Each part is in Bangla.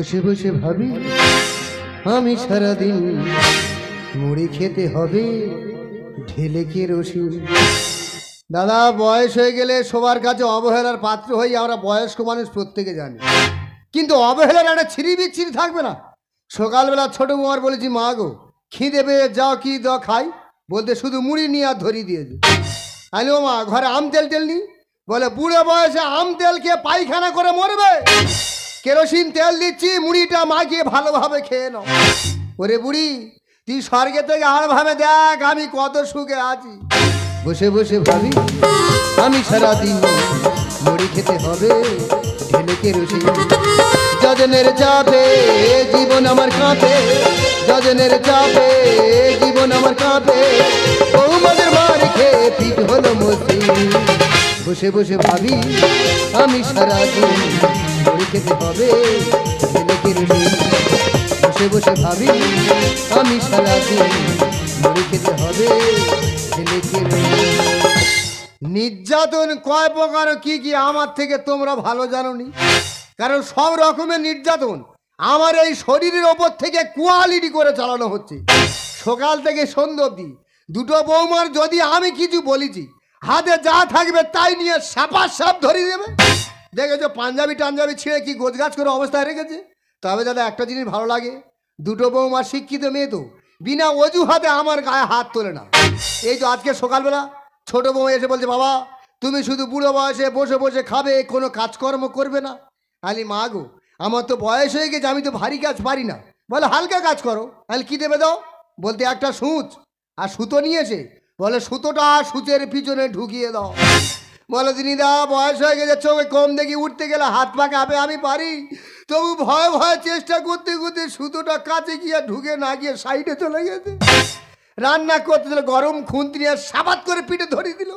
বসে বসে ভাবি আমি সারাদিন মুড়ি খেতে হবে ঢেলে কেরোসিন। দাদা, বয়স হয়ে গেলে সবার কাছে অবহেলার পাত্র হই আমরা, বয়স্ক মানুষ প্রত্যেকে জানি, কিন্তু অবহেলার একটা ছিঁড়ি বিচ্ছিরি থাকবে না। সকালবেলা ছোট বৌমার বলেছি, মা গো খিদে পেয়ে যাও, কি দাও খাই, বলতে শুধু মুড়ি নিয়ে আর ধরিয়ে দিয়েছে। আরে ও মা, ঘরে আম তেল টেল নি, বলে বুড়ো বয়সে আম তেল খেয়ে পায়খানা করে মরবে, কেরোসিন তেল দিচ্ছি, মুড়িটা মাখিয়ে ভালোভাবে খেয়ে নাও। ওরে বুড়ি, তুই স্বর্গে থেকে আর ভাবে দেখ আমি কত সুখে আছি। বসে বসে ভাবি আমি সারাদিন মুড়ি খেতে হবে ঢেলে কেরোসিন। যজনের চাপে জীবন আমার কাঁপে, যজনের চাপে জীবন আমার কাঁপে, বৌমাদের মার খেয়ে পিঠ হলো মসৃণ। বসে বসে ভাবি আমি সারাদিন মুড়ি খেতে হবে ঢেলে কেরোসিন। বসে বসে ভাবি আমি সারাদিন মুড়ি খেতে হবে ঢেলে কেরোসিন। নির্যাতন কয় প্রকার কি কি আমার থেকে তোমরা ভালো জানোনি, কারণ সব রকমের নির্যাতন আমার এই শরীরের ওপর থেকে কোয়ালিটি করে চালানো হচ্ছে। সকাল থেকে সন্ধ্যা অবধি দুটো বৌমার যদি আমি কিছু বলেছি, হাতে যা থাকবে তাই নিয়ে সাপার সাপ ধরিয়ে দেবে। দেখেছো পাঞ্জাবি টাঞ্জাবি ছিঁড়ে কি গোছগাছ করে অবস্থায় রেখেছে। তবে দাদা একটা জিনিস ভালো লাগে, দুটো বৌমা শিক্ষিত মেয়ে তো বিনা অজুহাতে আমার গায়ে হাত তোলে না। এই তো আজকে সকালবেলা ছোট বউ এসে বলছে, বাবা তুমি শুধু বুড়ো বয়সে বসে বসে খাবে, কোনো কাজকর্ম করবে না। আলি মা গো, আমার তো বয়স হয়ে গেছে, আমি তো ভারী কাজ পারি না। বলে হালকা কাজ করো। আলি কি দেবে দাও, বলতে একটা সূচ আর সুতো নিয়েছে, বলে সুতোটা সূচের পিছনে ঢুকিয়ে দাও। বলে দিনিদা বয়স হয়ে গেছে, চোখে কম দেখি, উঠতে গেলে হাত পা কাঁপে, আমি পারি, তবু ভয়ে ভয়ে চেষ্টা করতে করতে সুতোটা কাছে গিয়ে ঢুকে না গিয়ে সাইডে চলে গেছে। রান্না করতে দিল, গরম খুন্তি নিয়ে সাবাত করে পিঠে ধরিয়ে দিল।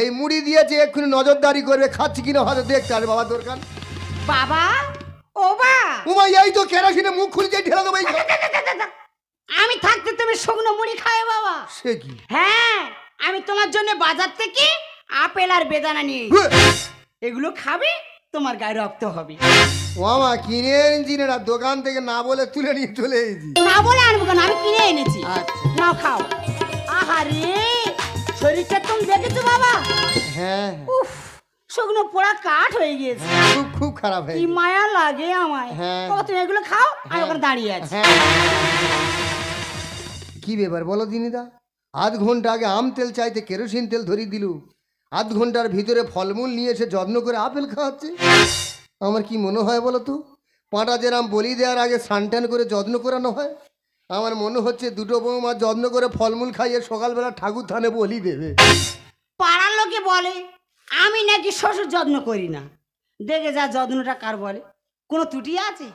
এই মুড়ি দিয়েছে, এক্ষুনি নজরদারি করবে খাচ্ছি কিনা হয়তো দেখতে আরে বাবা দরকার। বাবা ও বা উমা, এই তো কেরোসিনে মুখ খুলছে ঢেলে দেবো। আমি থাকতে তুমি শুকনো মুড়ি খাবে বাবা? সে কি? হ্যাঁ, আমি তোমার জন্য বাজার থেকে আপেল আর বেদানা নিয়ে এগুলো খাবে, তোমার গায়ে রক্ত হবে। মামা কিনে এনেছি না, দোকান থেকে না বলে তুলে নিয়ে চলে এসেছি। না বলে আনবো কেন, আমি কিনে এনেছি। আচ্ছা নাও খাও। আহারে শরীরটা তুমি দেখেছো বাবা? হ্যাঁ উফ, শুকনো পোড়া কাঠ হয়ে গিয়েছে। খুব খুব খারাপ হয়ে কি মায়া লাগে আমায়। হ্যাঁ। বাবা তুমি এগুলো খাও, আমি ওখানে দাঁড়িয়ে আছি। কি ব্যাপার বলো দিনিদা, আধ ঘন্টা আগে আম তেল চাইতে কেরোসিন তেল ধরিয়ে দিল, আধ ঘন্টার ভিতরে ফলমূল নিয়ে এসে যত্ন করে আপেল খাওয়াচ্ছে। আমার কি মনে হয় বলো তো, পাঁটা যেরাম বলি দেওয়ার আগে স্নান করে যত্ন করানো হয়, আমার মনে হচ্ছে দুটো বৌমা যত্ন করে ফলমূল খাইয়ে সকালবেলা ঠাকুর থানে বলি দেবে। পাড়ার লোকে বলে আমি নাকি শ্বশুর যত্ন করি না। দেখে যা যত্নটা কার বলে, কোনো ত্রুটি আছে?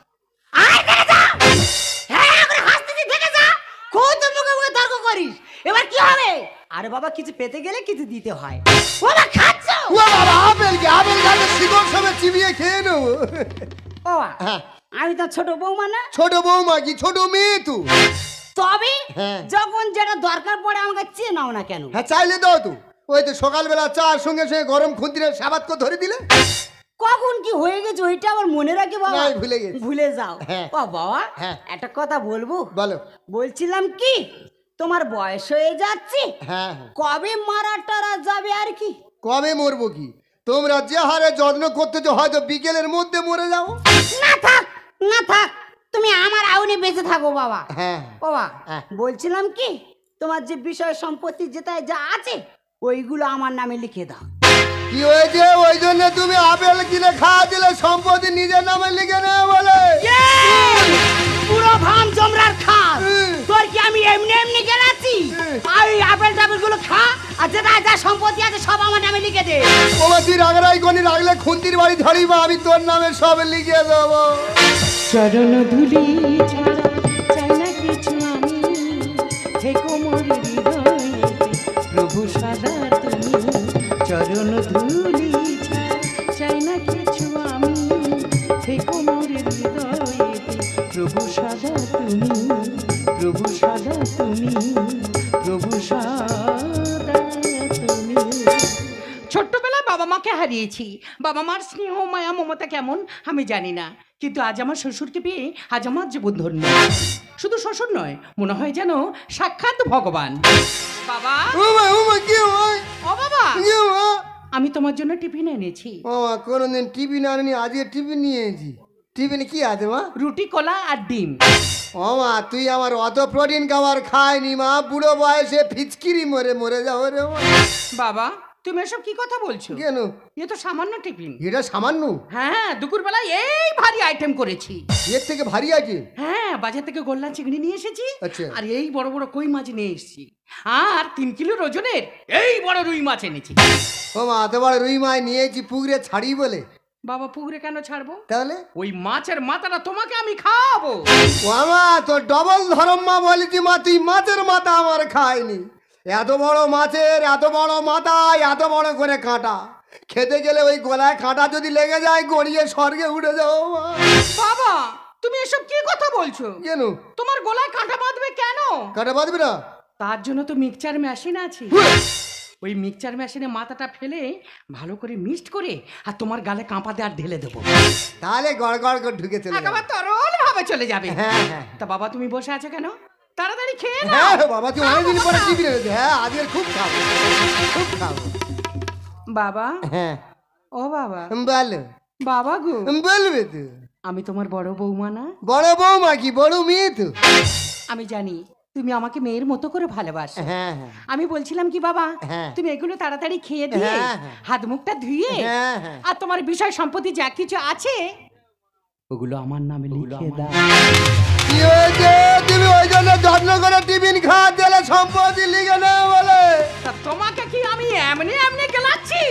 আয় দেখে যা, হ্যাঁ করে হাসতেছি, দেখে যা, খুব তো মুখে মুখে তর্ক করিস, এবার কি হবে? আরে বাবা কিছু পেতে গেলে কিছু দিতে হয়। বাবা খাচ্ছ? ও বাবা আপেল কি, আপেল গাছে শিকড় সমেত চিবিয়ে খেয়ে নেবো। ও হ্যাঁ, আমি তো ছোট বৌমা না? ছোট বৌমা কি ছোট মেয়ে তো? তবে হ্যাঁ। যখন যেটা দরকার পড়ে আমাকে চেয়ে নাও না কেন? হ্যাঁ চাইলে দাও তো, ওই তো সকালবেলা চার সঙ্গে সঙ্গে গরম খুন্তিরে সাবাত করে ধরে দিলে। কখন কি হয়ে গেছে ওইটা আবার মনে রাখে বাবা? নাই, ভুলে গেছি। ভুলে যাও। হ্যাঁ। ও বাবা হ্যাঁ। একটা কথা বলবো? বলো। বলছিলাম কি, তোমার বয়স হয়ে যাচ্ছে, হ্যাঁ কবে মারা টারা যাবে আর কি? কবে মরবো কি, তোমরা যে হারে যত্ন করতেছো হয়তো বিকেলের মধ্যে মরে যাও। না থাক, না থাক, তুমি আমার আউনে বেঁচে থাকো বাবা। হ্যাঁ বাবা হ্যাঁ। বলছিলাম কি, তোমার যে বিষয় সম্পত্তি যেটাই যা আছে ওইগুলো আমার নামে লিখে দাও। কি হয়েছে, ওই জন্য তুমি আপেল কিনে খাওয়া দিলে সম্পত্তি নিজের নামে লিখে নেবে বলে? পুরো ভাম জমরার খাস, তোর কি আমি এমনি এমনি গেলাছি? আর আপেল টাপেল গুলো খা, আর যেটা যা সম্পত্তি আছে সব আমার নামে লিখে দে। ওমা তুই রাগরাই গনি রাখলে খুন্তির বাড়ি ধরিবা, আমি তোর নামে সব লিখে দেবো। চরণ ধুলি ছাড়া চাই না কিছু আমি, থেকো মোর হৃদয়ে প্রভু সদা তুমি। চরণ ধুলি ছাড়া চাই না কিছু আমি, থেকো মোর হৃদয়ে প্রভু সদা তুমি, প্রভু সদা তুমি, প্রভু সদা তুমি। ছোট্টবেলায় বাবা মাকে হারিয়েছি। বাবা মার স্নেহ মায়া মমতা কেমন আমি জানি না, কিন্তু আজ আমার শ্বশুরকে পেয়ে আজ আমার জীবন ধন্য। শুধু শ্বশুর নয়, মনে হয় যেন সাক্ষাৎ ভগবান। বাবা, কি হয়? ও বাবা, কি হয়? আমি তোমার জন্য টিফিন এনেছি। মামা কোনোদিন টিফিন আনিনি, আজকে টিফিন নিয়েছি। টিফিনে কি আছে মা? রুটি, কলা আর ডিম। ও মা, তুই আমার অত প্রোটিন খাবার খায়নি মা, বুড়ো বয়সে ফিচকিরি মরে মরে যাবো রে মা। বাবা, তুমি এসব কি কথা বলছো? কেন? এ তো সামান্য টিফিন। এটা সামান্য? হ্যাঁ, দুপুরবেলায় এই ভারী আইটেম করেছি। এর থেকে ভারী আছে? হ্যাঁ, বাজার থেকে গোল্লা চিংড়ি নিয়ে এসেছি। আচ্ছা। আর এই বড় বড় কই মাছ নিয়ে এসেছি। আর 3 কিলো ওজনের এই বড় রুই মাছ এনেছি। ও মা, এত বড় রুই মাছ নিয়েছি পুকুরে ছাড়ি বলে? বাবা, পুকুরে কেন ছাড়বো? তাহলে ওই মাছের মাথাটা তোমাকে আমি খাওয়াবো। ও মা, তোর ডবল ধরম মা বলেছি মা, তুই মাছের মাথা আমার খায়নি। এত বড় মাছের এত বড় মাথা, এত বড় করে কাঁটা, খেতে গেলে ওই গলায় কাঁটা যদি লেগে যায় গড়িয়ে স্বর্গে উঠে যাও মা। বাবা, তুমি এসব কি কথা বলছো? কেন? তোমার গলায় কাঁটা বাঁধবে কেন? কাঁটা বাঁধবি না? তার জন্য তো মিক্সচার মেশিন আছে। ওই মিক্সচার মেশিনে মাথাটা ফেলে ভালো করে মিক্সড করে আর তোমার গালে কাঁপা দিয়ে আর ঢেলে দেবো। তাহলে গড় গড় করে ঢুকে চলে যাবে। একেবারে তরল ভাবে চলে যাবে। হ্যাঁ হ্যাঁ তা বাবা, তুমি বসে আছো কেন? তাড়াতাড়ি খেয়ে নাও। হ্যাঁ বাবা, তুই অনেকদিন পরে টিভি রেখেছে। হ্যাঁ, আজকে খুব খাবো, খুব খাবো। বাবা, হ্যাঁ ও বাবা, বলো। বাবা গো, বলবে তো? আমি তোমার বড় বৌমা না? বড় বৌমা কি বড় মেয়ে তো? আমি জানি তুমি আমাকে মেয়ের মতো করে ভালোবাসো। হ্যাঁ হ্যাঁ আমি বলছিলাম কি বাবা, হ্যাঁ। তুমি এগুলো তাড়াতাড়ি খেয়ে দিয়ে হ্যাঁ, হ্যাঁ। হাত মুখটা ধুয়ে হ্যাঁ, হ্যাঁ। আর তোমার বিষয় সম্পত্তি যা কিছু আছে ওগুলো আমার নামে লিখে দাও। কি হয়েছে? তুমি ওই জন্য যত্ন করে টিফিন খাওয়া দিলে সম্পত্তি লিখে না বলে? তা তোমাকে কি আমি এমনি এমনি গেলাচ্ছি?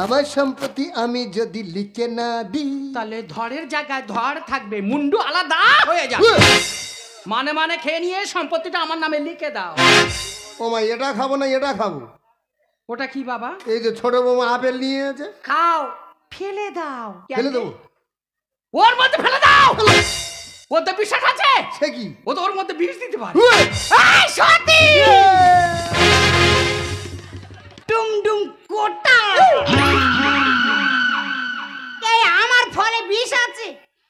আমার সম্পত্তি আমি যদি লিখে না দিই, তাহলে ধরের জায়গায় ধর থাকবে, মুন্ডু আলাদা হয়ে যাবে। মানে মানে খেয়ে নিয়ে সম্পত্তিটা আমার নামে লিখে দাও। ও মা, এটা খাবো না এটা খাবো। ওটা কি বাবা? এই যে ছোট বৌমা আপেল নিয়ে আছে, খাও, ফেলে দাও। ফেলে দেবো? ওর মধ্যে ফেলে দাও। ওর তো বিশ্বাস আছে, সে কি? ও তো ওর মধ্যে বিষ দিতে পারে। উয়ে! এই সতী, ডুমডুম কোটা, এই আমার ফলে বিষ আছে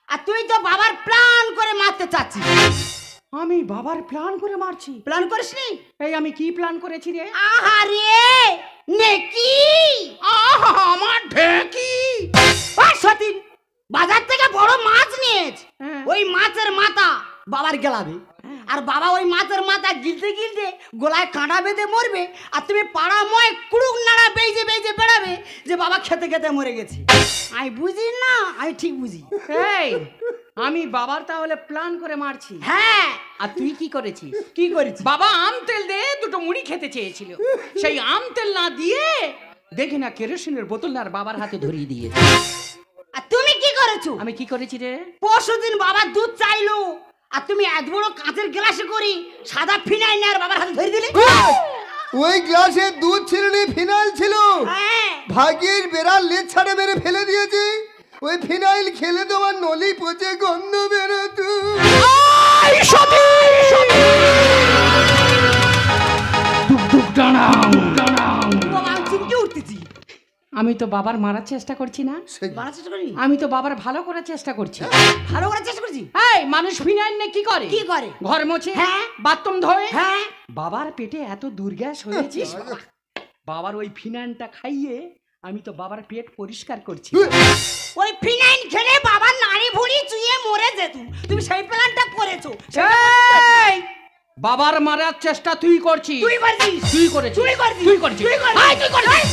আর তুই তো বাবার প্ল্যান করে মারতে চাচ্ছিস। আমি বাবার প্ল্যান করে মারছি? প্ল্যান করিসনি? এই আমি কি প্ল্যান করেছি রে? আহারে নেকি, আহা, আমার ঢেকি। ওই সতীন বাজার থেকে বড় মাছ নিয়েছে, হ্যাঁ। ওই মাছের মাথা বাবার গেলাবে, আর বাবা ওই মাছের মাথা গিলতে গিলতে গলায় কাঁটা বেঁধে মরবে, আর তুমি পাড়াময় কুড়ুক নাড়া বেজে বেজে বেড়াবে যে বাবা খেতে খেতে মরে গেছে। আমি বুঝি না, আমি ঠিক বুঝি। এই, আমি বাবার তাহলে প্ল্যান করে মারছি? হ্যাঁ। আর তুই কি করেছিস? কি করেছি? বাবা আম তেল দিয়ে দুটো মুড়ি খেতে চেয়েছিল, সেই আম তেল না দিয়ে দেখি না কেরোসিনের বোতল আর বাবার হাতে ধরিয়ে দিয়েছে। আর তুমি কি করেছো? আমি কি করেছি রে? পরশুদিন বাবা দুধ চাইলো, আর তুমি এত বড় কাঁচের গ্লাসে করি সাদা ফিনাইল আর বাবার হাতে ধরে দিলে। ওই গ্লাসে দুধ ছিল না, ফিনাইল ছিল। হ্যাঁ। ভাগ্যের বেড়াল লেজ ছাড়ে মেরে ফেলে দিয়েছে। ওই ফিনাইল খেলে তোমার নলি পচে গন্ধ বেরোতো। বাবা আমি চিমকে উঠতেছি। আমি তো বাবার মারার চেষ্টা করছি না, মারার চেষ্টা করি? আমি তো বাবার ভালো করার চেষ্টা করছি। ভালো করার চেষ্টা করছি। এই মানুষ ফিনাইল নিয়ে কি করে? কি করে? ঘর মোছে, হ্যাঁ। বাথরুম ধোয়। হ্যাঁ। বাবার পেটে এত দুর্গ্যাস হয়েছে, বাবার ওই ফিনাইলটা খাইয়ে আমি তো বাবার পেট পরিষ্কার করছি। ওই ফিনাইল খেলে বাবার নাড়ি ভুড়ি চুইয়ে মরে যেত, তুমি সেই প্ল্যানটা করেছো। এই, বাবার মারার চেষ্টা তুই করছিস? তুই করছিস। তুই করেছিস? তুই করছিস। তুই করেছিস? তুই করছিস। এই, তুই করেছিস?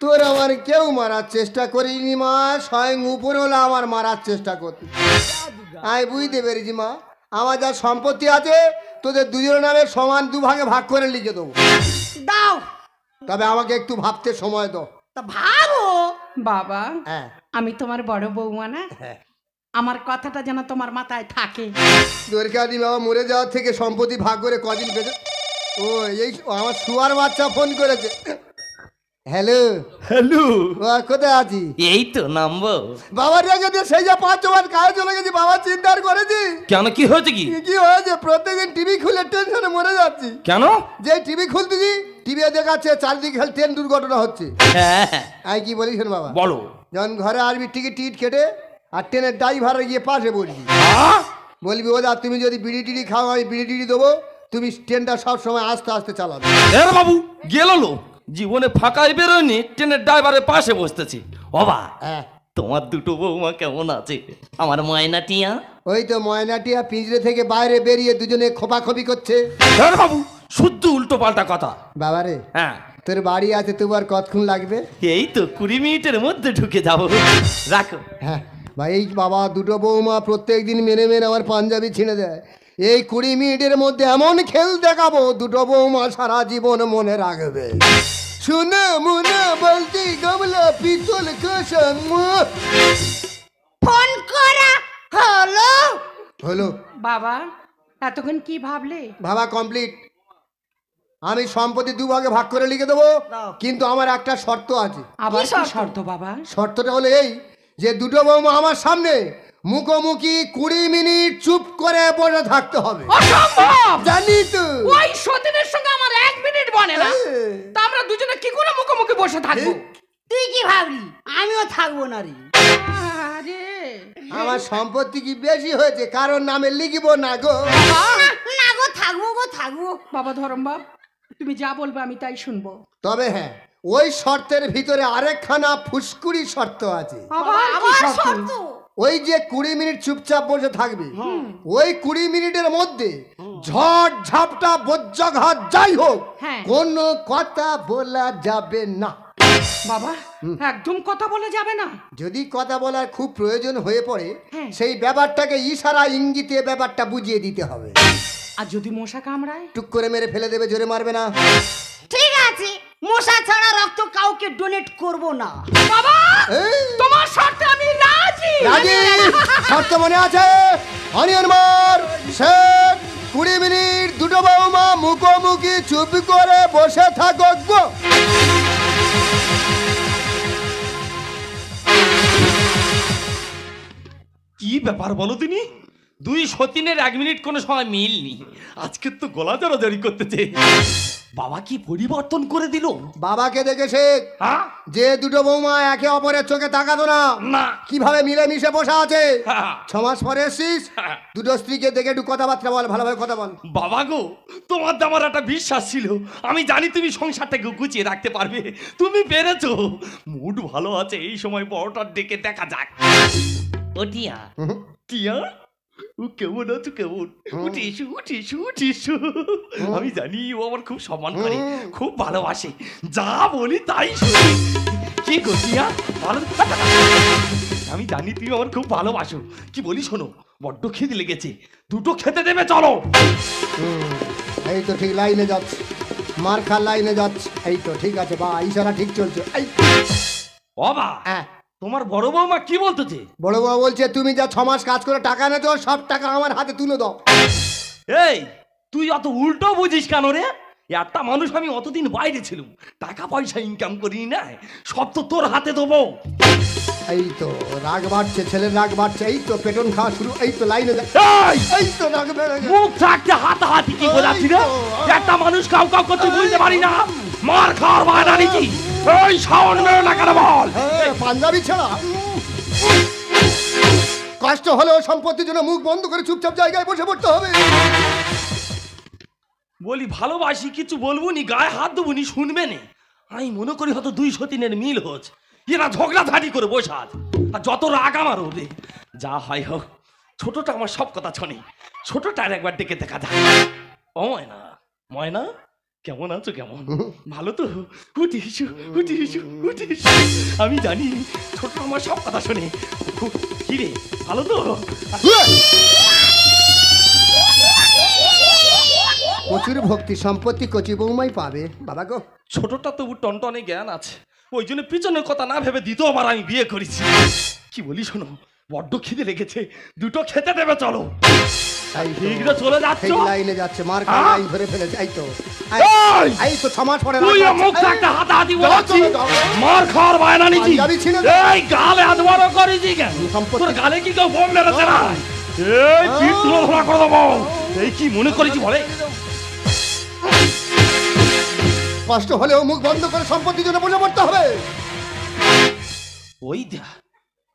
তোর আমার কেউ মারার চেষ্টা করিনি মা, স্বয়ং উপরওয়ালা আমার মারার চেষ্টা করতে। আমি বুঝতে পেরেছি মা, আমার যা সম্পত্তি আছে তোদের দুজনের নামে সমান দুভাগে ভাগ করে লিখে দেবো। দাও। তবে আমাকে একটু ভাবতে সময় দাও। তা ভাবো। বাবা, হ্যাঁ আমি তোমার বড় বৌমা না, হ্যাঁ। আমার কথাটা যেন তোমার মাথায় থাকে। দরকার নেই বাবা, মরে যাওয়ার থেকে সম্পত্তি ভাগ করে কদিন পেয়েছে। ও এই আমার শুয়ার বাচ্চা ফোন করেছে। হ্যালো হ্যালো, কোথায় আছি? এই তো নামবো। বাবার রেখে দিয়ে সেই যা 5 বার কাজে চলে গেছি, বাবা চিন্তার করেছি। কেন, কি হয়েছে? কি কি হয়েছে? প্রত্যেকদিন টিভি খুলে টেনশনে মরে যাচ্ছি। কেন? যে টিভি খুলতেছি টিভি দেখাচ্ছে চারিদিকে খালি ট্রেন দুর্ঘটনা হচ্ছে। হ্যাঁ হ্যাঁ, আমি কি বলি শোন বাবা, বলো। যখন ঘরে আসবি টিকিট কেটে আর ট্রেনের ড্রাইভারে গিয়ে পাশে বলবি, হ্যাঁ? বলবি ওদা তুমি যদি বিড়ি টিড়ি খাও আমি বিড়ি টিড়ি দেবো, তুমি ট্রেনটা সব সময় আস্তে আস্তে চালাবে। এর বাবু গেল লো, জীবনে ফাঁকাই বেরোয়নি, ট্রেনের ড্রাইভারের পাশে বসতেছি। বাবা হ্যাঁ, তোমার দুটো বৌমা কেমন আছে? আমার ময়না টিয়া। ওই তো ময়নাটিয়া পিঞ্জরে থেকে বাইরে বেরিয়ে দুজনে খোপাখপি করছে। এর বাবু শুদ্ধ উল্টো পাল্টা কথা। বাবারে হ্যাঁ, তোর বাড়ি আছে তবু আর কতক্ষণ লাগবে? এই তো 20 মিনিটের মধ্যে ঢুকে যাবো, রাখো। হ্যাঁ ভাই, এই বাবা দুটো বৌমা প্রত্যেক দিন মেনে মেনে আমার পাঞ্জাবি ছিঁড়ে দেয়। এই 20 মিনিটের মধ্যে এমন খেল দেখাবো দুটো বৌমা সারা জীবন মনে রাখবে। শুনে মুনে বলতি গামলা পিতল কাঁসা। ফোন করা হলো। হলো বাবা এতক্ষণ কি ভাবলে? ভাবা কমপ্লিট। আমি সম্পত্তি দুভাগে ভাগ করে লিখে দেবো, দাও। কিন্তু আমার একটা শর্ত আছে। আবার কি কি শর্ত? শর্ত বাবা? শর্তটা হলো এই যে দুটো বৌমা আমার সামনে মুখোমুখি 20 মিনিট চুপ করে বসে থাকতে হবে। অসম্ভব! জানি তো। ওই সতীনের সঙ্গে আমার 1 মিনিট বনে না, তা আমরা দুজনে কি করে মুখোমুখি বসে থাকবো? তুই কি ভাবলি আমিও থাকবো না রে? আরে আমার সম্পত্তি কি বেশি হয়েছে কারণ নামে লিখিব না গো। না গো, থাকবো গো, থাকবো। বাবা ধরমবাব, তুমি যা বলবে আমি তাই শুনবো। তবে হ্যাঁ, ওই শর্তের ভিতরে আরেকখানা ফুসকুড়ি শর্ত আছে। আবার কি আবার শর্ত? শর্ত? ওই যে 20 মিনিট চুপচাপ বসে থাকবে, ওই 20 মিনিটের মধ্যে ঝড় ঝাপটা বজ্রাঘাত যাই হোক, হ্যাঁ। কোনো কথা বলা যাবে না। বাবা একদম কথা বলা যাবে না? যদি কথা বলার খুব প্রয়োজন হয়ে পড়ে, হ্যাঁ। সেই ব্যাপারটাকে ইশারা ইঙ্গিতে ব্যাপারটা বুঝিয়ে দিতে হবে। আর যদি মশা কামড়ায়? টুক করে মেরে ফেলে দেবে, জোরে মারবে না। ঠিক আছে, মশা ছাড়া রক্ত কাউকে ডোনেট করব না। বাবা এই, তোমার শর্তে আমি রাজি। রাজি? শর্ত মনে আছে? অনিয়ন মার শেখ 20 মিনিট দুটো বৌমা মুখোমুখি চুপ করে বসে থাকো গো। কি ব্যাপার বলো তিনি? দুই সতীনের 1 মিনিট কোনো সময় মিলনি, আজকে তো গলা জড়াজড়ি করতেছে। বাবা কি পরিবর্তন করে দিল? বাবাকে দেখে শেখ, হ্যাঁ যে দুটো বৌমা একে অপরের চোখে তাকাতো না, না, কিভাবে মিলেমিশে বসা আছে। হ্যাঁ। 6 মাস পরে এসছিস, হ্যাঁ। দুটো স্ত্রীকে দেখে একটু কথাবার্তা বল, ভালোভাবে কথা বল। বাবা গো, তোমার তো আমার একটা বিশ্বাস ছিল, আমি জানি তুমি সংসারটাকে গুছিয়ে রাখতে পারবে, তুমি পেরেছো। মুড ভালো আছে, এই সময় বড়টার ডেকে দেখা যাক। ও টিয়া, টিয়া ও কেমন আছো? কেমন? উঠে এসো, উঠে এসো, উঠে এসো। আমি জানি ও আমার খুব সম্মান করে, খুব ভালোবাসে, যা বলি তাই শোনে। কি গো টিয়া, ভালো? আমি জানি তুমি আমার খুব ভালোবাসো। কি বলি শোনো, বড্ড খিদে লেগেছে, দুটো খেতে দেবে, চলো। এই তো ঠিক লাইনে যাচ্ছে, মার খা লাইনে যাচ্ছে। এই তো ঠিক আছে, বা ইশারা ঠিক চলছে। এই বাবা, হ্যাঁ, তোমার বড় বৌমা কি বলতেছে? বড় বাবা বলছে তুমি যা 6 মাস কাজ করে টাকা এনেছো সব টাকা আমার হাতে তুলে দাও। এই তুই অত উল্টো বুঝিস কেন রে? একটা মানুষ, আমি অতদিন বাইরে ছিলাম, টাকা পয়সা ইনকাম করিনি না, সব তো তোর হাতে দেবো। এই তো রাগ বাড়ছে, ছেলের রাগ বাড়ছে। এই তো পেটন খাওয়া শুরু। এই তো লাইনে যাচ্ছে। এই, এই তো রাগ বেড়ে গেছে। মুখ থাকতে হাতাহাতি কি বোঝাচ্ছি রে? একটা মানুষ কাউ কাউ করতে বুঝতে পারি না, মার খাওয়ার বায়না নিচ্ছি। এই শাওন মেরো না কেন বল? হ্যাঁ, পাঞ্জাবি ছাড়া কষ্ট হলেও সম্পত্তির জন্য মুখ বন্ধ করে চুপচাপ জায়গায় বসে পড়তে হবে। বলি ভালোবাসি, কিছু বলবো নি, গায়ে হাত দেবো নি, শুনবে নে। আমি মনে করি হয়তো দুই সতীনের মিল হচ্ছে, এরা ঝগড়া ঝাঁটি করে বসে আছে, আর যত রাগ আমার ওরে। যা হয় হোক, ছোটটা আমার সব কথা শোনে, ছোটটার একবার ডেকে দেখা যায়। ও ময়না, ময়না কেমন আছো? কেমন? ভালো তো? উঠে এসো, উঠে এসো, উঠে এসো। আমি জানি ছোট আমার সব কথা শোনে। কি রে, ভালো তো? প্রচুর ভক্তি সম্পত্তি কচি বৌমাই পাবে বাবা গো। ছোটটা তবু টনটনে জ্ঞান আছে, ওই জন্য পিছনের কথা না ভেবে দ্বিতীয়বার আমি বিয়ে করেছি। কি বলি শোনো, বড্ড খিদে লেগেছে, দুটো খেতে দেবে, চলো। এই তো, ঠিক রে, চলে যাচ্ছ? ঠিক লাইনে যাচ্ছে, মার খা লাইন ধরে ফেলেছে। এই তো এই! এই তো 6 মাস পরে তুই রাগ মুখ বাড়ছে। থাকতে হাতাহাতি যাও, বলাচ্ছি, চলো, যাও। মার খাওয়ার বায়না নিচ্ছি। পাঞ্জাবি ছিঁড়ে দাও। এই গালে এত বড় করেছি কেন? সম্পত্তি- তোর গালে কি কেউ বোম মেরেছে না? এই পিঠ তুলো ধরা করে দেবো। এই কি মনে করেছি বলে? কষ্ট হলেও মুখ বন্ধ করে সম্পত্তির জন্য বসে পড়তে হবে। ওই দা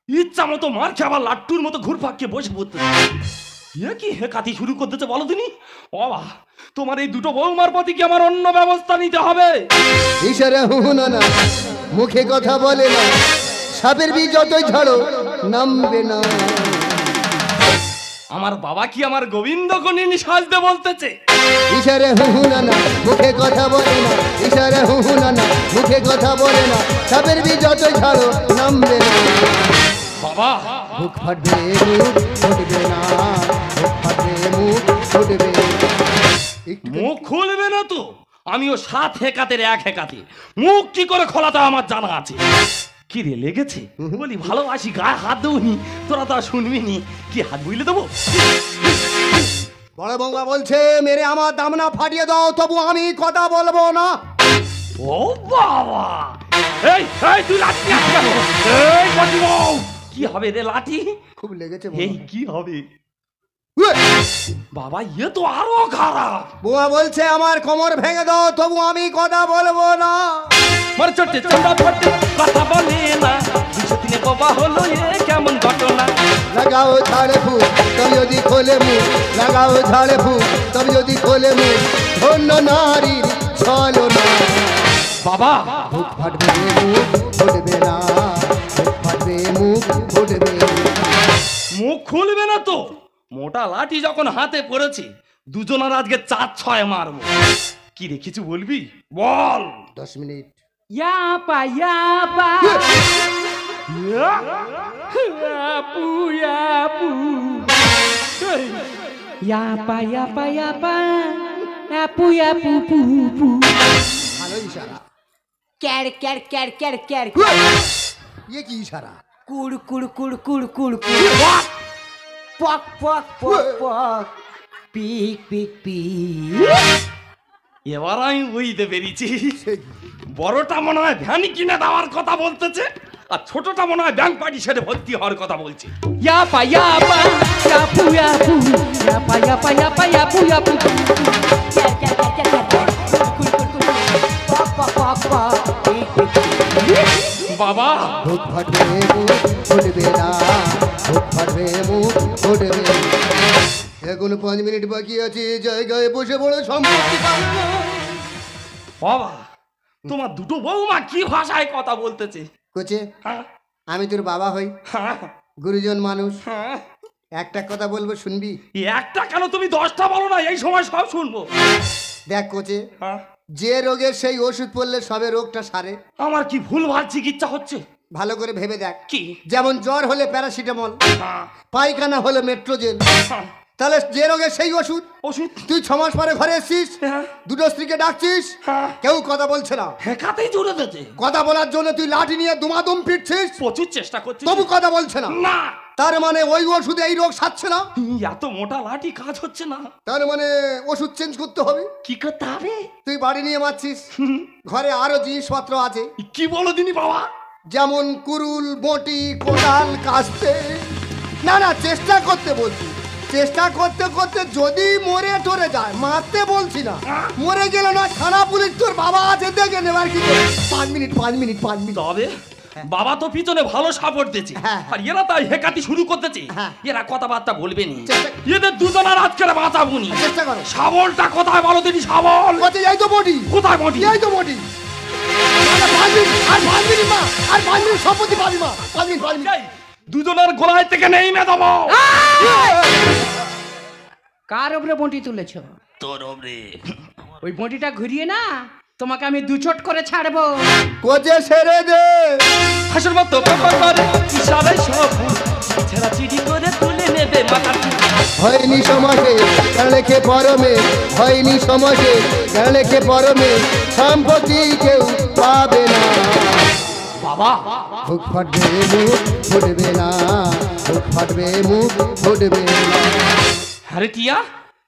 ইচ্ছা মতো মার খেয়ে আবার লাট্টুর মতো ঘুরপাকিয়ে বসে পড়তে কি হেকাতি শুরু করতেছে বলো তুমি? বাবা তোমার এই দুটো বৌমার প্রতি কি আমার অন্য ব্যবস্থা নিতে হবে? ইশারা হুহুনা না, মুখে কথা বলে না, সাপের বীজ যতই ঝাড়ো নামবে না। আমার বাবা কি আমার গোবিন্দ গণিনী সাজতে বলতেছে? ইশারা হুহুনা না, মুখে কথা বলে না, ইশারা হুহুনা না, মুখে কথা বলে না, সাপের বীজ যতই ঝাড়ো নামবে না। বাবা মুখ ফাটবে মুখ ফুটবে না, মুখ ফাটবে মুখ ফুটবে না। একটু মুখ খুলবে না তো? আমিও 7 হেকাতের 1 হেকাতে মুখ কি করে খোলাতে আমার জানা আছে। কি রে লেগেছে? বলি ভালোবাসি গায়ে হাত দেবনি, তোরা তো আর শুনবি নি। কি হাত বুঝলে দেবো? বড় বৌমা বলছে মেরে আমার দামনা ফাটিয়ে দাও, তবু আমি কথা বলবো না। ও বাবা, এই এই তুই লাঠি নিয়ে আসবি কেন? এই বলি বউ, কি হবে রে লাঠি? খুব লেগেছে এই কি হবে বাবা? ইয়ে তো আরো খারাপ। বৌমা বলছে আমার কোমর ভেঙে দাও, তবু আমি কথা বলবো না। মার চটে চন্ডা ফটে কথা বলে না, 2 দিনে বাবা হলো এ কেমন ঘটনা। লাগাও ঝাড়ে ফুক তবে যদি খোলে মুখ, লাগাও ঝাড়ে ফুক তবে যদি খোলে মুখ, ধন্য নারীর চলো না। বাবা মুখ ফাটবে মুখ ফুটবে না, মুখ ফাটবে মুখ ফুটবে না। মুখ খুলবে না তো? মোটা লাঠি যখন হাতে পড়েছে, দুজনের আজকে 4-6 মারবো। কি রে কিছু বলবি? বল। 10 মিনিট। ইয়াপা ইয়াপা আপু আপু ইয়াপা ইয়াপা ইয়াপা আপু আপু পু পু। ভালো ইশারা। ক্যার ক্যার ক্যার ক্যার ক্যার ইয়ে কি ইশারা? কুড় কুড় কুড় কুড় কুড় কুড় পক পক পক পক পিক পিক পিক। এবার আমি বুঝতে পেরেছি, বড়টা মনে হয় ভ্যানি কিনে দেওয়ার কথা বলতেছে, আর ছোটটা মনে হয় ব্যাংক পার্টি সেরে ভর্তি হওয়ার কথা বলছে। ইয়াপা ইয়াপা আপু আপু ইয়াপা ইয়াপা ইয়াপা আপু আপু। ক্যার ক্যার ক্যার ক্যার ক্যার কুড় কুড় কুড় পক পক পক পক পিক পিক পিক। বাবা মুখ ফাটবে মুখ ফুটবে না, মুখ ফাটবে মুখ ফুটবে না। এখনো 5 মিনিট বাকি আছে, জায়গায় বসে পড়ে সম্পত্তি পাবে না। বাবা তোমার দুটো বৌমা কি ভাষায় কথা বলতেছে? কোচে হ্যাঁ আমি তোর বাবা হই, হ্যাঁ গুরুজন মানুষ, হ্যাঁ। একটা কথা বলবো শুনবি? একটা কেন তুমি 10টা বলো না, এই সময় সব শুনবো। দেখ কোচে, হ্যাঁ যে রোগের সেই ওষুধ পড়লে সবে রোগটা সারে। আমার কি ভুলভাল চিকিৎসা হচ্ছে? ভালো করে ভেবে দেখ। কি? যেমন জ্বর হলে প্যারাসিটামল, হ্যাঁ পায়খানা হলে মেট্রোজেল, হ্যাঁ। তাহলে যে রোগের সেই ওষুধ। ওষুধ তুই 6 মাস পরে ঘরে এসছিস, হ্যাঁ। দুটো স্ত্রীকে ডাকছিস, হ্যাঁ। কেউ কথা বলছে না। হেকাতেই জুড়ে দিতে কথা বলার জন্য তুই লাঠি নিয়ে দুমাদুম পিটছিস, প্রচুর চেষ্টা করছি, তবু কথা বলছে না। না। তার মানে ওই ওষুধে এই রোগ সারছে না, এত মোটা লাঠি কাজ হচ্ছে না। তার মানে ওষুধ চেঞ্জ করতে হবে। কি করতে হবে? তুই বাড়ি নিয়ে মারছিস, ঘরে আরো জিনিসপত্র আছে, কি বলো দিনি বাবা? যেমন কুরুল, বটি, কোদাল, কাস্তে। না না, চেষ্টা করতে বলছি। চেষ্টা করতে করতে যদি মরে টরে যায়, মারতে বলছি না, মরে গেল না, থানা পুলিশ তোর বাবা আছে দেখে নেবার কি করে। 5 মিনিট 5 মিনিট 5 মিনিট। তবে বাবা তো পিছনে ভালো সাপোর্ট দিচ্ছে, হ্যাঁ। আর এরা তাই হেকাতি শুরু করতেছে। হ্যাঁ। এরা কথাবার্তা বলবে নি, চেষ্টা- এদের দুজনের আজকের বাঁচাবুনি। চেষ্টা করো। শাবলটা কোথায় বলো দিনি? শাবল কোথায়? এই তো বটি, কোথায় বটি? এই তো বটি। আর 5 মিনিট, আর 5 মিনিট মা, আর 5 মিনিট সম্পত্তি পাবি মা। 5 মিনিট 5 মিনিট। এই, দুজনের গোলায় থেকে নেই মে দেবো। কার ওপরে বঁটি তুলেছ? তোর ওপরে। ওই বঁটিটা ঘুরিয়ে না, তোমাকে আমি 2 চট করে ছাড়বো। কোচে ছেড়ে দে। হাসুর মতো ব্যাপার করে ইশারায় সব ছেড়া চিড়ি করে তুলে নেবে মাথার চুল। হয়নি সমাজে কেন লেখে পরমে, হয়নি সমাজে কেন লেখে পরমে, সম্পত্তি কেউ পাবে না। বাবা মুখ ফাটবে মুখ ফুটবে না, মুখ ফাটবে মুখ ফুটবে না। আরে টিয়া,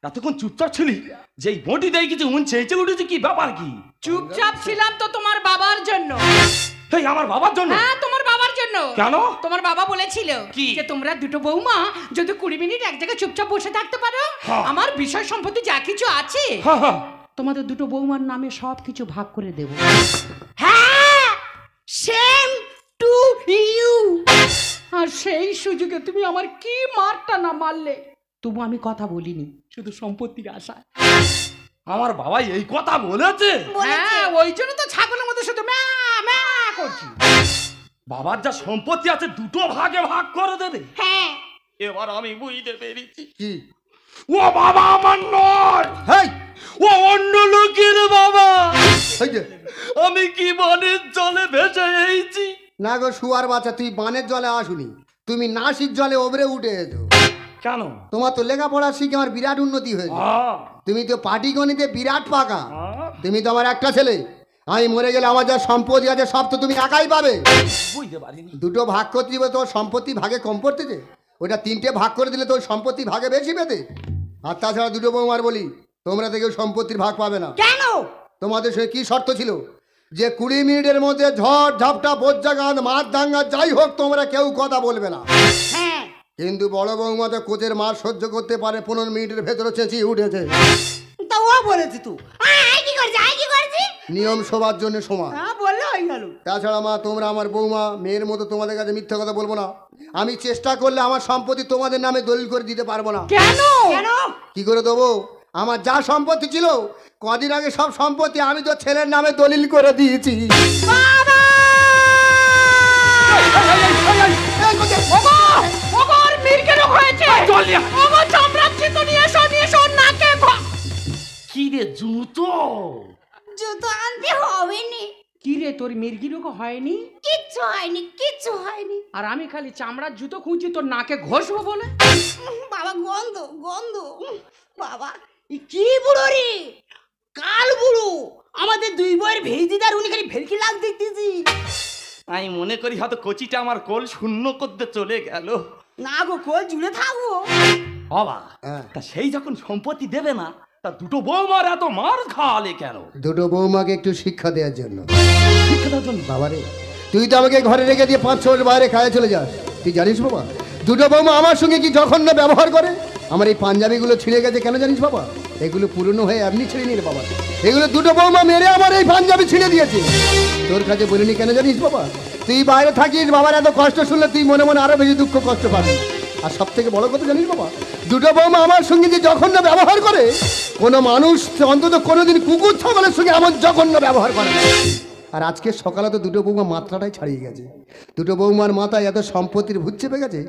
এতক্ষণ চুপচাপ ছিলি, যেই বটি দেয় কিছু মন চেঁচে উঠেছে, কি ব্যাপার কি? চুপচাপ ছিলাম তো তোমার বাবার জন্য। এই আমার বাবার জন্য? হ্যাঁ, তোমার বাবার জন্য। কেন? তোমার বাবা বলেছিল কি? যে তোমরা দুটো বৌমা যদি 20 মিনিট এক জায়গায় চুপচাপ বসে থাকতে পারো, হ্যাঁ। আমার বিষয় সম্পত্তি যা কিছু আছে হ্যাঁ হ্যাঁ তোমাদের দুটো বৌমার নামে সব কিছু ভাগ করে দেব। হ্যাঁ, সেম টু ইউ। আর সেই সুযোগে তুমি আমার কি মারটা না মারলে, তবু আমি কথা বলিনি, শুধু সম্পত্তির আশা। আমার বাবা এই কথা বলেছে? হ্যাঁ, ওই জন্য তো ছাগলের মধ্যে শুধু ম্যা ম্যা করছি। বাবার যা সম্পত্তি আছে দুটো ভাগে ভাগ করে দেবে। হ্যাঁ, এবার আমি বুঝতে পেরেছি, কি ও বাবা আমার নয়, হেই ও অন্য লোকের বাবা। এই যে, আমি কি বনের জলে ভেসে এইছি? না গো শুয়ার বাচ্চা, তুই বানের জলে আসুনি, তুমি নাসিক জলে ওবরে উঠে এসো। কেন? তোমার তো লেখাপড়া শিখে আমার বিরাট উন্নতি হয়েছে। তুমি তো পাটিগণিতে বিরাট পাকা। তুমি তো আমার একটা ছেলে, আমি মরে গেলে আমার যা সম্পত্তি আছে সব তো তুমি একাই পাবে। বুঝতে পারিনি। দুটো ভাগ করতে দিবে, তোর সম্পত্তি ভাগে কম পড়তেছে, ওটা তিনটে ভাগ করে দিলে তোর সম্পত্তি ভাগে বেশি পেতে। আর তাছাড়া দুটো বৌমার বলি, তোমরা থেকে সম্পত্তির ভাগ পাবে না। কেন? তোমাদের সে কি শর্ত ছিল যে 20 মিনিটের মধ্যে ঝড় ঝাপটা বজ্রাঘাত মার দাঙ্গা যাই হোক তোমরা কেউ কথা বলবে না। হ্যাঁ, কিন্তু বড় বৌমা তো কোচের মার সহ্য করতে পারে, 15 মিনিটের ভেতরে চেঁচিয়ে উঠেছে। তা ও বলেছি তুই আই কি করছিস, আই কি করছিস? নিয়ম সবার জন্য সমান। হ্যাঁ, বললে হয়ে গেল। তাছাড়া মা, তোমরা আমার বৌমা, মেয়ের মতো তোমাদের কাছে মিথ্যা কথা বলবো না। আমি চেষ্টা করলে আমার সম্পত্তি তোমাদের নামে দলিল করে দিতে পারবো না। কেন? কেন? কি করে দেবো? আমার যা সম্পত্তি ছিল কদিন আগে সব সম্পত্তি আমি তো ছেলের নামে দলিল করে দিয়েছি। বাবা! ওগোর মির্গের হয়েছে। ওগো চামড়াচ্ছি তো নিয়ে এসো নাকে। কি রে জুতো? জুতো আনতে হবে নি। কি রে, তোর মির্গি রোগ হয়নি? কিচ্ছু হয়নি, কিচ্ছু হয়নি। আর আমি খালি চামড়ার জুতো খুঁজছি তোর নাকে ঘষবো বলে। বাবা গন্ধ, গন্ধ। বাবা ই কি বুড়ো রে, কাল বুড়ো। আমাদের দুই বইয়ের ভেজিদার উনি খালি ভেলকি লাগ দিতেছি। আমি মনে করি হয়তো কচিটা আমার কোল শূন্য করতে চলে গেল। না গো, কোল জুড়ে থাকবো। বাবা, হ্যাঁ। তা সেই যখন সম্পত্তি দেবে না, তা দুটো বৌমার এত মার খাওয়ালে কেন? দুটো বৌমাকে একটু শিক্ষা দেওয়ার জন্য। শিক্ষা দেওয়ার জন্য? বাবারে, তুই তো আমাকে ঘরে রেখে দিয়ে 5-6 বছর বাইরে খায় চলে যাস। তুই জানিস বাবা, দুটো বৌমা আমার সঙ্গে কি জঘন্য ব্যবহার করে। আমার এই পাঞ্জাবিগুলো ছিঁড়ে গেছে কেন জানিস বাবা? এগুলো পুরনো হয়ে এমনি ছিঁড়ে নিয়ে বাবা, এগুলো দুটো বৌমা মেরে আমার এই পাঞ্জাবি ছিঁড়ে দিয়েছে। তোর কাছে বলিনি কেন জানিস বাবা? তুই বাইরে থাকিস, বাবার এত কষ্ট শুনলে তুই মনে মনে আরো বেশি দুঃখ কষ্ট পাবি। আর সব থেকে বড় কথা জানিস বাবা, দুটো বৌমা আমার সঙ্গে যে জঘন্য ব্যবহার করে, কোনো মানুষ অন্তত কোনোদিন কুকুর ছাগলের সঙ্গে এমন জঘন্য ব্যবহার করে না। আর আজকে সকালে তো দুটো বৌমা মাত্রাটাই ছাড়িয়ে গেছে। দুটো বৌমার মাথায় এত সম্পত্তির ভূত চেপে গেছে,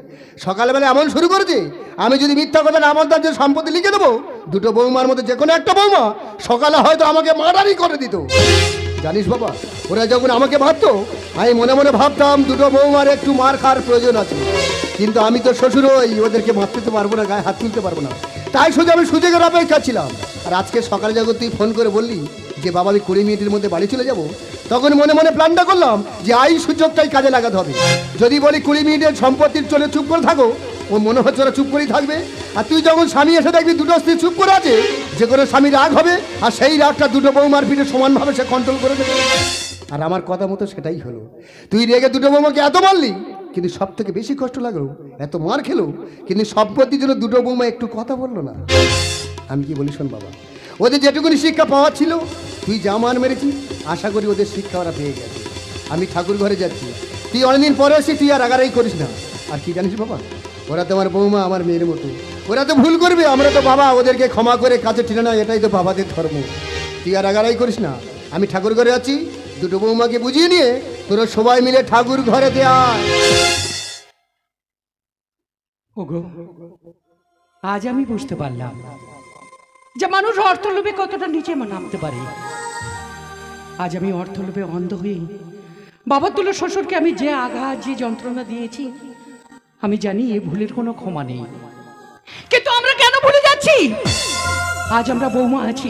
সকালবেলা এমন শুরু করেছে, আমি যদি মিথ্যা কথা না আমার যে সম্পত্তি লিখে দেবো, দুটো বৌমার মধ্যে যে কোনো একটা বৌমা সকালে হয়তো আমাকে মার্ডারই করে দিত। জানিস বাবা, ওরা যখন আমাকে মারতো, আমি মনে মনে ভাবতাম দুটো বৌমার একটু মার খাওয়ার প্রয়োজন আছে। কিন্তু আমি তো শ্বশুর হই, ওদেরকে মারতে তো পারবো না, গায়ে হাত তুলতে পারবো না। তাই শুধু আমি সুযোগের অপেক্ষা ছিলাম। আর আজকে সকালে যখন তুই ফোন করে বললি যে বাবা আমি 20 মিনিটের মধ্যে বাড়ি চলে যাব, তখন মনে মনে প্ল্যানটা করলাম যে এই সুযোগটাই কাজে লাগাতে হবে। যদি বলি 20 মিনিটের সম্পত্তির চলে চুপ করে থাকো, ও মনে হচ্ছে ওরা চুপ করেই থাকবে। আর তুই যখন স্বামী এসে দেখবি দুটো স্ত্রী চুপ করে আছে, যে কোনো স্বামী রাগ হবে, আর সেই রাগটা দুটো বৌমার পিঠে সমানভাবে সে কন্ট্রোল করে দেবে। আর আমার কথা মতো সেটাই হলো। তুই রেগে দুটো বৌমাকে এত মারলি, কিন্তু সব থেকে বেশি কষ্ট লাগলো এত মার খেলো, কিন্তু সম্পত্তির জন্য দুটো বৌমা একটু কথা বললো না। আমি কি বলি শোন বাবা, ওদের যেটুকুনি শিক্ষা পাওয়ার ছিল তুই যা মান মেরেছিস, আশা করি ওদের শিক্ষা ওরা পেয়ে গেছে। আমি ঠাকুর ঘরে যাচ্ছি, তুই অনেকদিন পরে এসে তুই আর রাগারাই করিস না। আর কি জানিস বাবা, ওরা তো আমার বৌমা, আমার মেয়ের মতো, ওরা তো ভুল করবে, আমরা তো বাবা, ওদেরকে ক্ষমা করে কাছে টেনে না, এটাই তো বাবাদের ধর্ম। তুই আর রাগারাই করিস না। আমি ঠাকুর ঘরে যাচ্ছি, দুটো বৌমাকে বুঝিয়ে নিয়ে তোরা সবাই মিলে ঠাকুর ঘরে দেয়া। ওগো, আজ আমি বুঝতে পারলাম যে মানুষ অর্থলোভে কতটা নিচে নামতে পারে। আজ আমি অর্থলোভে অন্ধ হয়ে বাবার তুলো শ্বশুরকে আমি যে আঘাত, যে যন্ত্রণা দিয়েছি, আমি জানি এ ভুলের কোনো ক্ষমা নেই। কিন্তু আমরা কেন ভুলে যাচ্ছি? আজ আমরা বৌমা আছি,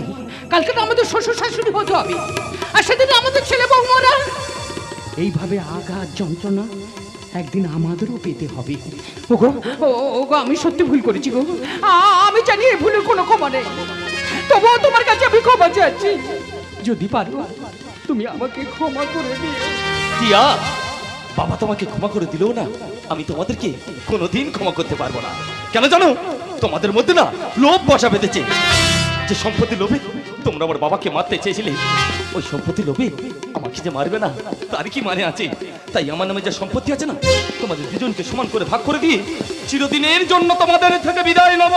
কালকে তো আমাদের শ্বশুর শাশুড়ি হতে হবে, আর সেদিন আমাদের ছেলে বৌমারা। এইভাবে আঘাত যন্ত্রণা একদিন আমাদেরও পেতে হবে। ওগো, ওগো, আমি সত্যি ভুল করেছি গো। আমি জানি এই ভুলের কোনো ক্ষমা নেই, তবুও তোমার কাছে আমি ক্ষমা চাচ্ছি। যদি পারো তুমি আমাকে ক্ষমা করে দিও। টিয়া, বাবা তোমাকে ক্ষমা করে দিলেও না, আমি তোমাদেরকে কোনোদিন ক্ষমা করতে পারবো না। কেন জানো? তোমাদের মধ্যে না লোভ বসা বেঁধেছে, যে সম্পত্তি লোভে তোমরা আমার বাবাকে মারতে চেয়েছিলে, ওই সম্পত্তি লোভে আমাকে যে মারবে না তার কি মানে আছে? তাই আমার নামে যে সম্পত্তি আছে না, তোমাদের দুজনকে সমান করে ভাগ করে দিয়ে চিরদিনের জন্য তোমাদের থেকে বিদায় নেব।